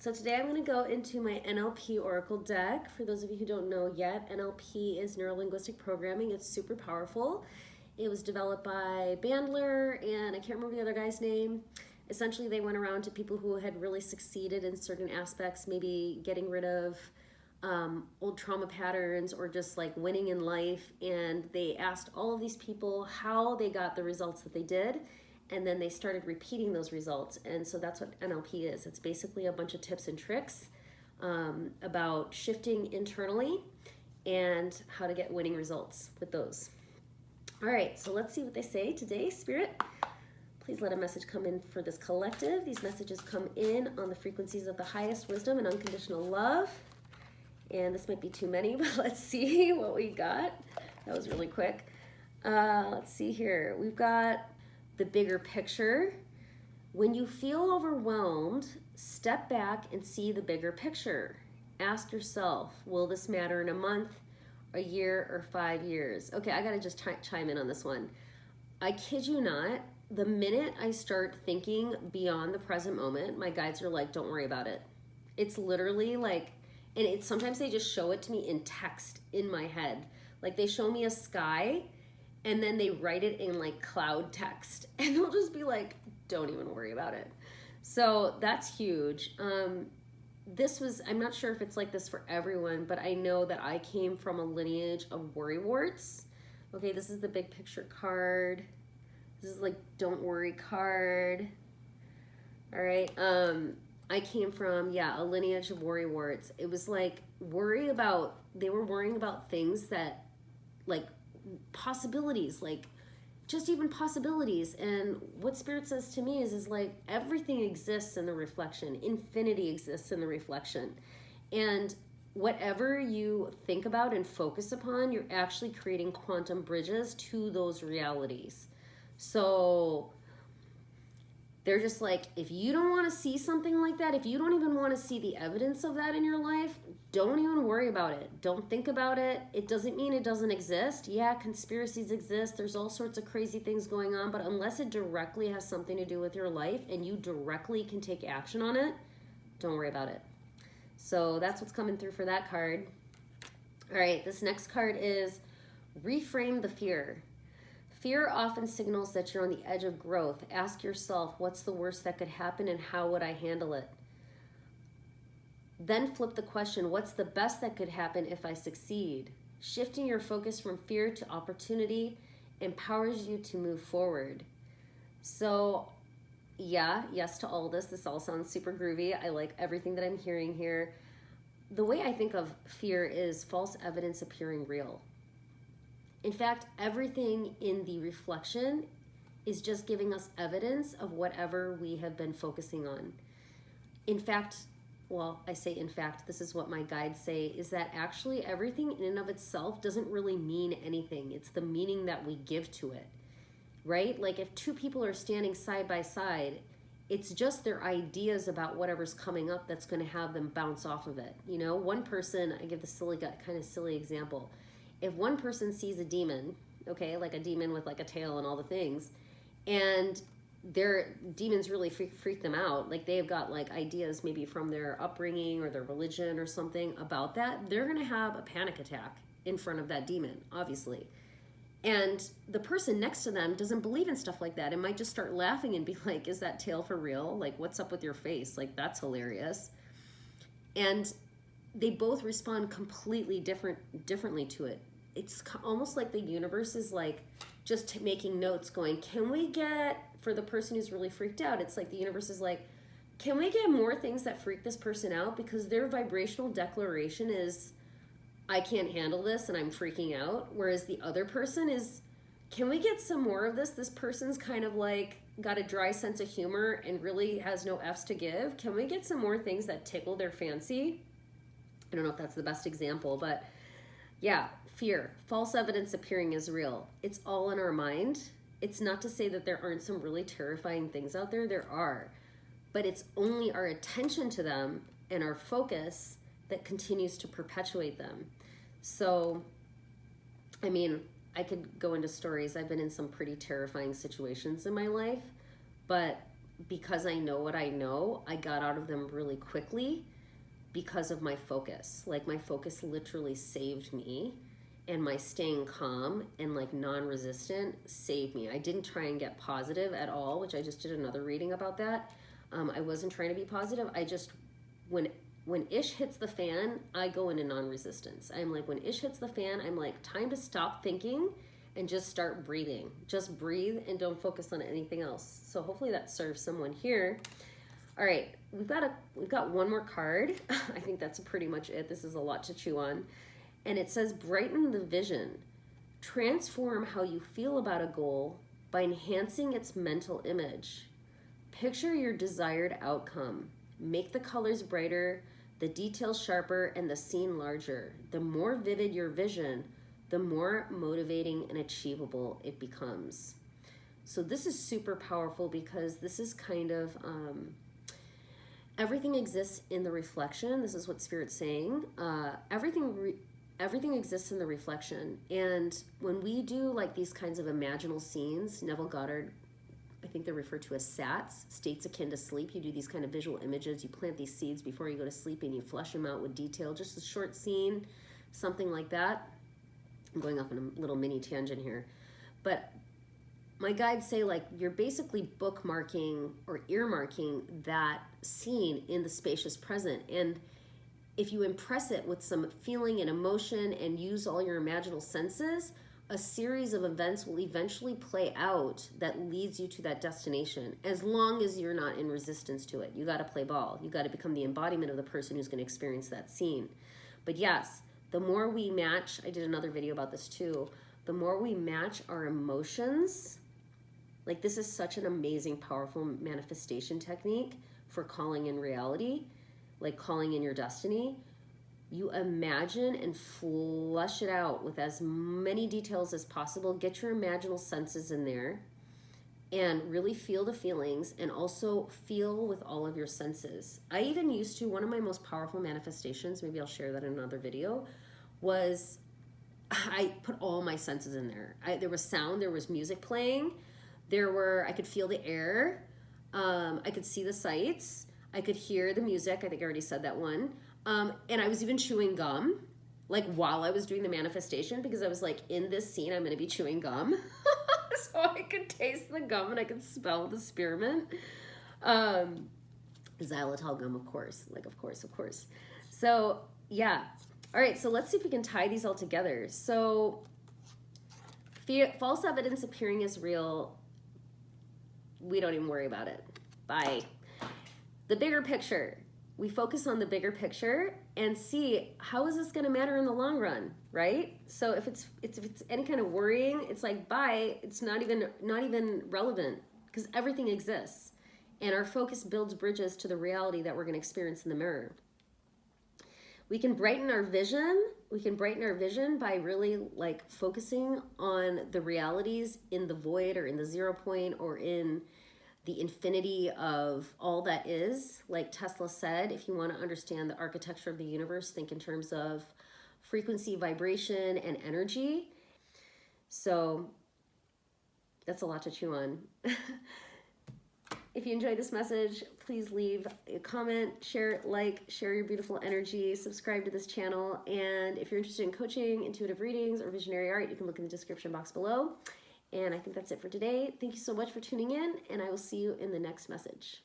So today I'm going to go into my NLP Oracle deck. For those of you who don't know yet, NLP is Neuro-Linguistic Programming. It's super powerful. It was developed by Bandler, and I can't remember the other guy's name. Essentially, they went around to people who had really succeeded in certain aspects, maybe getting rid of old trauma patterns or just like winning in life. And they asked all of these people how they got the results that they did. And then they started repeating those results. And so that's what NLP is. It's basically a bunch of tips and tricks about shifting internally and how to get winning results with those. All right, so let's see what they say today, Spirit. Please let a message come in for this collective. These messages come in on the frequencies of the highest wisdom and unconditional love. And this might be too many, but let's see what we got. That was really quick. Let's see here. We've got the bigger picture. When you feel overwhelmed, step back and see the bigger picture. Ask yourself, will this matter in a month, a year, or 5 years? Okay, I gotta just chime in on this one. I kid you not, the minute I start thinking beyond the present moment, my guides are like, don't worry about it. It's literally like, and it's sometimes they just show it to me in text in my head. Like they show me a sky and then they write it in like cloud text and they'll just be like, don't even worry about it. So that's huge. This was, I'm not sure if it's like this for everyone, but I know that I came from a lineage of worrywarts. Okay, this is the big picture card. This is like don't worry card. All right. I came from, a lineage of worrywarts. It was like they were worrying about things that like possibilities, like just even possibilities. And what Spirit says to me is like everything exists in the reflection. Infinity exists in the reflection. And whatever you think about and focus upon, you're actually creating quantum bridges to those realities. So they're just like, if you don't want to see something like that, if you don't even want to see the evidence of that in your life, don't even worry about it. Don't think about it. It doesn't mean it doesn't exist. Yeah, conspiracies exist. There's all sorts of crazy things going on, but unless it directly has something to do with your life and you directly can take action on it, don't worry about it. So that's what's coming through for that card. All right, this next card is reframe the fear. Fear often signals that you're on the edge of growth. Ask yourself, what's the worst that could happen and how would I handle it? Then flip the question, what's the best that could happen if I succeed? Shifting your focus from fear to opportunity empowers you to move forward. So, yes to all this. This all sounds super groovy. I like everything that I'm hearing here. The way I think of fear is false evidence appearing real. In fact, everything in the reflection is just giving us evidence of whatever we have been focusing on. In fact, this is what my guides say, is that actually everything in and of itself doesn't really mean anything. It's the meaning that we give to it, right? Like if two people are standing side by side, it's just their ideas about whatever's coming up that's going to have them bounce off of it. You know, one person, I give the kind of silly example. If one person sees a demon, okay, like a demon with like a tail and all the things, and their demons really freak them out, like they've got like ideas maybe from their upbringing or their religion or something about that, they're going to have a panic attack in front of that demon, obviously. And the person next to them doesn't believe in stuff like that and might just start laughing and be like, is that tail for real? Like, what's up with your face? Like, that's hilarious. And they both respond completely differently to it. It's almost like the universe is like just making notes going, can we get, for the person who's really freaked out, it's like the universe is like, can we get more things that freak this person out? Because their vibrational declaration is, I can't handle this and I'm freaking out. Whereas the other person is, can we get some more of this? This person's kind of like got a dry sense of humor and really has no F's to give. Can we get some more things that tickle their fancy? I don't know if that's the best example, but yeah, fear, false evidence appearing as real. It's all in our mind. It's not to say that there aren't some really terrifying things out there. There are. But it's only our attention to them and our focus that continues to perpetuate them. So, I mean, I could go into stories. I've been in some pretty terrifying situations in my life, but because I know what I know, I got out of them really quickly because of my focus. Like my focus literally saved me, and my staying calm and like non-resistant saved me. I didn't try and get positive at all, which I just did another reading about that. I wasn't trying to be positive. I just, when ish hits the fan, I go into non-resistance. I'm like, when ish hits the fan, I'm like, time to stop thinking and just start breathing. Just breathe and don't focus on anything else. So hopefully that serves someone here. All right, we've got one more card. I think that's pretty much it. This is a lot to chew on. And it says, brighten the vision. Transform how you feel about a goal by enhancing its mental image. Picture your desired outcome. Make the colors brighter, the details sharper, and the scene larger. The more vivid your vision, the more motivating and achievable it becomes. So this is super powerful because this is kind of, everything exists in the reflection. This is what Spirit's saying. Everything exists in the reflection. And when we do like these kinds of imaginal scenes, Neville Goddard, I think they're referred to as SATs, states akin to sleep. You do these kind of visual images. You plant these seeds before you go to sleep and you flesh them out with detail. Just a short scene, something like that. I'm going off on a little mini tangent here. But my guides say like you're basically bookmarking or earmarking that scene in the spacious present. And if you impress it with some feeling and emotion and use all your imaginal senses, a series of events will eventually play out that leads you to that destination, as long as you're not in resistance to it. You got to play ball. You got to become the embodiment of the person who's going to experience that scene. But yes, the more we match, I did another video about this too, the more we match our emotions, like this is such an amazing, powerful manifestation technique for calling in reality, like calling in your destiny. You imagine and flush it out with as many details as possible. Get your imaginal senses in there and really feel the feelings, and also feel with all of your senses. I even used to, one of my most powerful manifestations, maybe I'll share that in another video, was I put all my senses in there. There was sound, there was music playing, I could feel the air, I could see the sights, I could hear the music, I think I already said that one. And I was even chewing gum, like while I was doing the manifestation, because I was like, in this scene, I'm going to be chewing gum. So I could taste the gum and I could smell the spearmint. Xylitol gum, of course. Like, of course. So, yeah. All right, so let's see if we can tie these all together. So, false evidence appearing as real, we don't even worry about it. Bye. The bigger picture. We focus on the bigger picture and see how is this going to matter in the long run, right? So if it's any kind of worrying, it's like bye. It's not even relevant because everything exists, and our focus builds bridges to the reality that we're going to experience in the mirror. We can brighten our vision. We can brighten our vision by really like focusing on the realities in the void or in the 0 point or in the infinity of all that is. Like Tesla said, if you want to understand the architecture of the universe, think in terms of frequency, vibration, and energy. So that's a lot to chew on. If you enjoyed this message, please leave a comment, share your beautiful energy, subscribe to this channel. And if you're interested in coaching, intuitive readings, or visionary art, you can look in the description box below. And I think that's it for today. Thank you so much for tuning in, and I will see you in the next message.